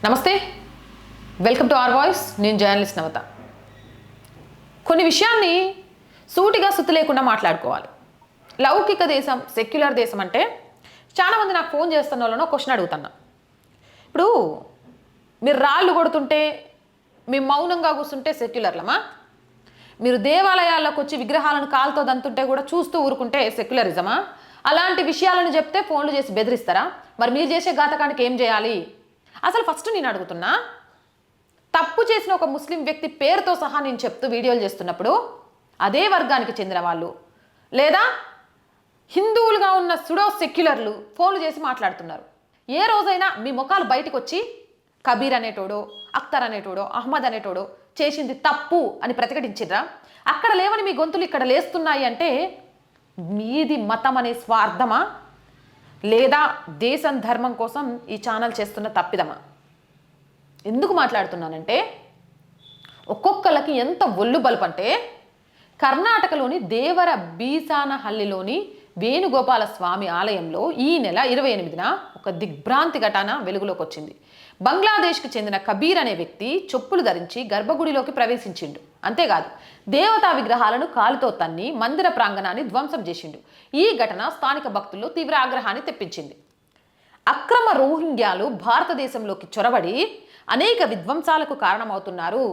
నమస్తే, welcome to our voice. నేను journalist నవత. కొన్ని విషయాన్ని సూటిగా సుత్తి లేకుండా మాట్లాడుకోవాలి. లౌకిక దేశం, సెక్యులర్ దేశం అంటే చాలామంది నాకు ఫోన్ చేస్తున్న వాళ్ళనో క్వశ్చన్ అడుగుతున్నా. ఇప్పుడు మీరు రాళ్ళు కొడుతుంటే మేము మౌనంగా కూర్చుంటే సెక్యులర్లమా? మీరు దేవాలయాల్లోకి వచ్చి విగ్రహాలను కాలుతో దంతుంటే కూడా చూస్తూ ఊరుకుంటే సెక్యులరిజమా? అలాంటి విషయాలను చెప్తే ఫోన్లు చేసి బెదిరిస్తారా? మరి మీరు చేసే ఘాతకానికి ఏం చేయాలి? అసలు ఫస్ట్ నేను అడుగుతున్నా, తప్పు చేసిన ఒక ముస్లిం వ్యక్తి పేరుతో సహా నేను చెప్తూ వీడియోలు చేస్తున్నప్పుడు అదే వర్గానికి చెందిన వాళ్ళు లేదా హిందువులుగా ఉన్న సుడో సెక్యులర్లు ఫోన్లు చేసి మాట్లాడుతున్నారు. ఏ రోజైనా మీ ముఖాలు బయటకు వచ్చి కబీర్ అనేటోడో, అఖ్తర్ అనేటోడో, అహ్మద్ అనేటోడో చేసింది తప్పు అని ప్రతిఘటించిర్రా? అక్కడ లేవని మీ గొంతులు ఇక్కడ లేస్తున్నాయి అంటే మీది మతం అనే స్వార్థమా లేదా దేశం ధర్మం కోసం ఈ ఛానల్ చేస్తున్న తప్పిదమా? ఎందుకు మాట్లాడుతున్నానంటే ఒక్కొక్కళ్ళకి ఎంత ఒళ్ళు బలుపంటే కర్ణాటకలోని దేవర బీసానహల్లిలోని వేణుగోపాల స్వామి ఆలయంలో ఈ నెల 28న ఒక దిగ్భ్రాంతి ఘటన వెలుగులోకి వచ్చింది. బంగ్లాదేశ్కి చెందిన కబీర్ అనే వ్యక్తి చెప్పులు ధరించి గర్భగుడిలోకి ప్రవేశించిండు. అంతేకాదు, దేవతా విగ్రహాలను కాలుతో తన్ని మందిర ప్రాంగణాన్ని ధ్వంసం చేసిండు. ఈ ఘటన స్థానిక భక్తుల్లో తీవ్ర ఆగ్రహాన్ని తెప్పించింది. అక్రమ రోహింగ్యాలు భారతదేశంలోకి చొరబడి అనేక విధ్వంసాలకు కారణమవుతున్నారు.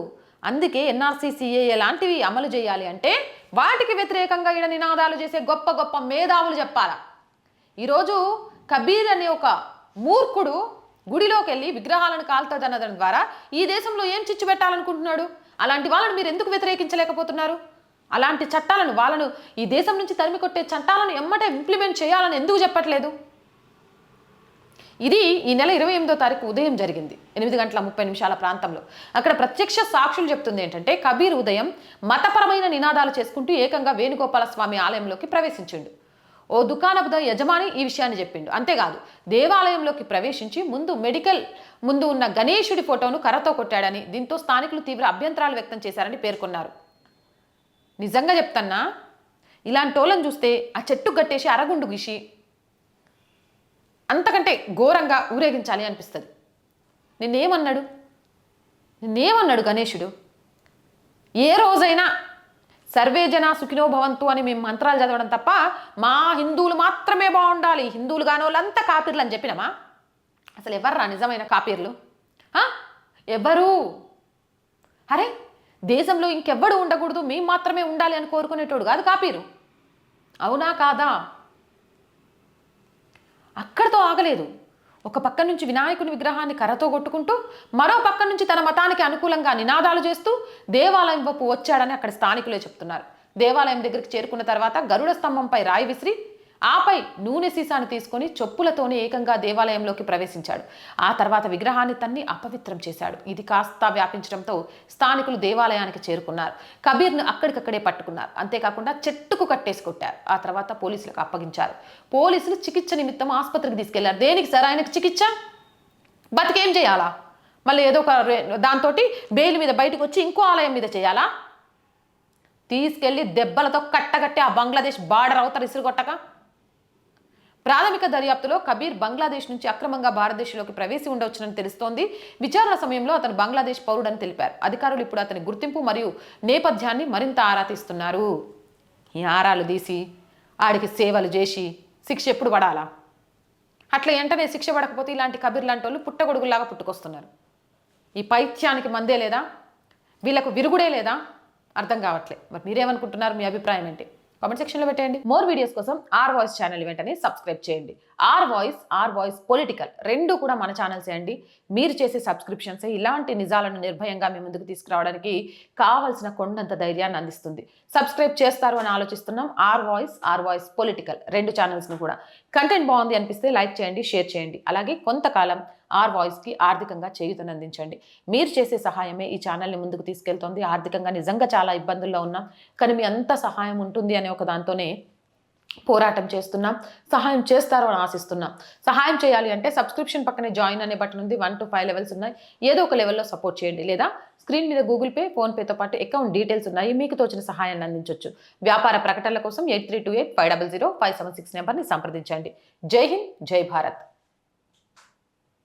అందుకే ఎన్ఆర్సీసీఏఏ లాంటివి అమలు చేయాలి అంటే వాటికి వ్యతిరేకంగా ఈడ నినాదాలు చేసే గొప్ప గొప్ప మేధావులు చెప్పాలా? ఈరోజు కబీర్ అనే ఒక మూర్ఖుడు గుడిలోకి వెళ్ళి విగ్రహాలను కాల్తదనడం ద్వారా ఈ దేశంలో ఏం చిచ్చు పెట్టాలనుకుంటున్నాడు? అలాంటి వాళ్ళను మీరు ఎందుకు వ్యతిరేకించలేకపోతున్నారు? అలాంటి చట్టాలను, వాళ్ళను ఈ దేశం నుంచి తరిమి కొట్టే చట్టాలను ఎమ్మటే ఇంప్లిమెంట్ చేయాలని ఎందుకు చెప్పట్లేదు? ఇది ఈ నెల 28వ తారీఖు ఉదయం జరిగింది, 8:30 ప్రాంతంలో. అక్కడ ప్రత్యక్ష సాక్షులు చెప్తుంది ఏంటంటే కబీర్ ఉదయం మతపరమైన నినాదాలు చేసుకుంటూ ఏకంగా వేణుగోపాల స్వామి ఆలయంలోకి ప్రవేశించిండు. ఓ దుకాణపు యజమాని ఈ విషయాన్ని చెప్పిండు. అంతేకాదు, దేవాలయంలోకి ప్రవేశించి మెడికల్ ముందు ఉన్న గణేశుడి ఫోటోను కర్రతో కొట్టాడని, దీంతో స్థానికులు తీవ్ర అభ్యంతరాలు వ్యక్తం చేశారని పేర్కొన్నారు. నిజంగా చెప్తున్నా, ఇలాంటి వాళ్ళని చూస్తే ఆ చెట్టు కట్టేసి అరగుండు గీసి అంతకంటే ఘోరంగా ఊరేగించాలి అనిపిస్తుంది. నిన్నేమన్నాడు గణేశుడు? ఏ రోజైనా సర్వే జన సుఖినో భవంతు అని మేము మంత్రాలు చదవడం తప్ప మా హిందువులు మాత్రమే బాగుండాలి, హిందువులు కాని వాళ్ళంతా కాపీర్లు అని చెప్పినామా? అసలు ఎవర్రా నిజమైన కాపీర్లు? ఎవరు? అరే, దేశంలో ఇంకెవ్వడు ఉండకూడదు, మేము మాత్రమే ఉండాలి అని కోరుకునేటోడు కాదు కాపీరు. అవునా కాదా? అక్కడితో ఆగలేదు. ఒక పక్క నుంచి వినాయకుని విగ్రహాన్ని కర్రతో కొట్టుకుంటూ మరో పక్క నుంచి తన మతానికి అనుకూలంగా నినాదాలు చేస్తూ దేవాలయం వైపు వచ్చాడని అక్కడ స్థానికులే చెప్తున్నారు. దేవాలయం దగ్గరికి చేరుకున్న తర్వాత గరుడ స్తంభంపై రాయి విసిరి ఆపై నూనె సీసాను తీసుకొని చెప్పులతోనే ఏకంగా దేవాలయంలోకి ప్రవేశించాడు. ఆ తర్వాత విగ్రహాన్ని తన్ని అపవిత్రం చేశాడు. ఇది కాస్త వ్యాపించడంతో స్థానికులు దేవాలయానికి చేరుకున్నారు. కబీర్ను అక్కడికక్కడే పట్టుకున్నారు. అంతేకాకుండా చెట్టుకు కట్టేసి కొట్టారు. ఆ తర్వాత పోలీసులకు అప్పగించారు. పోలీసులు చికిత్స నిమిత్తం ఆసుపత్రికి తీసుకెళ్లారు. దేనికి సార్ ఆయనకు చికిత్స? బతికేం చేయాలా? మళ్ళీ ఏదో ఒక దాంతో బెయిల్ మీద బయటకు వచ్చి ఇంకో ఆలయం మీద చేయాలా? తీసుకెళ్లి దెబ్బలతో కట్టగట్టి ఆ బంగ్లాదేశ్ బార్డర్ అవతల ఇసురుగొట్టక. ప్రాథమిక దర్యాప్తులో కబీర్ బంగ్లాదేశ్ నుంచి అక్రమంగా భారతదేశంలోకి ప్రవేశి ఉండవచ్చునని తెలుస్తోంది. విచారణ సమయంలో అతను బంగ్లాదేశ్ పౌరుడని తెలిపారు. అధికారులు ఇప్పుడు అతని గుర్తింపు మరియు నేపథ్యాన్ని మరింత ఆరా తీస్తున్నారు. ఈ ఆరాలు తీసి ఆడికి సేవలు చేసి శిక్ష ఎప్పుడు పడాలా? అట్లా వెంటనే శిక్ష పడకపోతే ఇలాంటి కబీర్ లాంటి వాళ్ళు పుట్టగొడుగులాగా పుట్టుకొస్తున్నారు. ఈ పైత్యానికి మందే లేదా? వీళ్ళకు విరుగుడే లేదా? అర్థం కావట్లే. మరి మీరేమనుకుంటున్నారు? మీ అభిప్రాయం ఏంటి? కామెంట్ సెక్షన్లో పెట్టండి. మోర్ వీడియోస్ కోసం ఆర్ వాయిస్ ఛానల్ వెంటనే సబ్స్క్రైబ్ చేయండి. ఆర్ వాయిస్ పొలిటికల్ రెండు కూడా మన ఛానల్స్ అండి. మీరు చేసే సబ్స్క్రిప్షన్స్ ఇలాంటి నిజాలను నిర్భయంగా మీ ముందుకు తీసుకురావడానికి కావాల్సిన కొండంత ధైర్యాన్ని అందిస్తుంది. సబ్స్క్రైబ్ చేస్తారు అని ఆలోచిస్తున్నాం. ఆర్ వాయిస్ పొలిటికల్ రెండు ఛానల్స్ను కూడా. కంటెంట్ బాగుంది అనిపిస్తే లైక్ చేయండి, షేర్ చేయండి. అలాగే కొంతకాలం ఆర్ వాయిస్కి ఆర్థికంగా చేయూతనందించండి. మీరు చేసే సహాయమే ఈ ఛానల్ని ముందుకు తీసుకెళ్తోంది. ఆర్థికంగా నిజంగా చాలా ఇబ్బందుల్లో ఉన్నాం, కానీ మీ అంత సహాయం ఉంటుంది అనే ఒక దాంతోనే పోరాటం చేస్తున్నాం. సహాయం చేస్తారు అని ఆశిస్తున్నాం. సహాయం చేయాలి అంటే సబ్స్క్రిప్షన్ పక్కనే జాయిన్ అనే బటన్ ఉంది. 1 to 5 లెవెల్స్ ఉన్నాయి. ఏదో ఒక లెవెల్లో సపోర్ట్ చేయండి. లేదా స్క్రీన్ మీద గూగుల్ పే, ఫోన్పేతో పాటు అకౌంట్ డీటెయిల్స్ ఉన్నాయి. మీకు తోచిన సహాయాన్ని అందించవచ్చు. వ్యాపార ప్రకటనల కోసం 8328 500 576 నెంబర్ని సంప్రదించండి. జై హింద్, జై భారత్.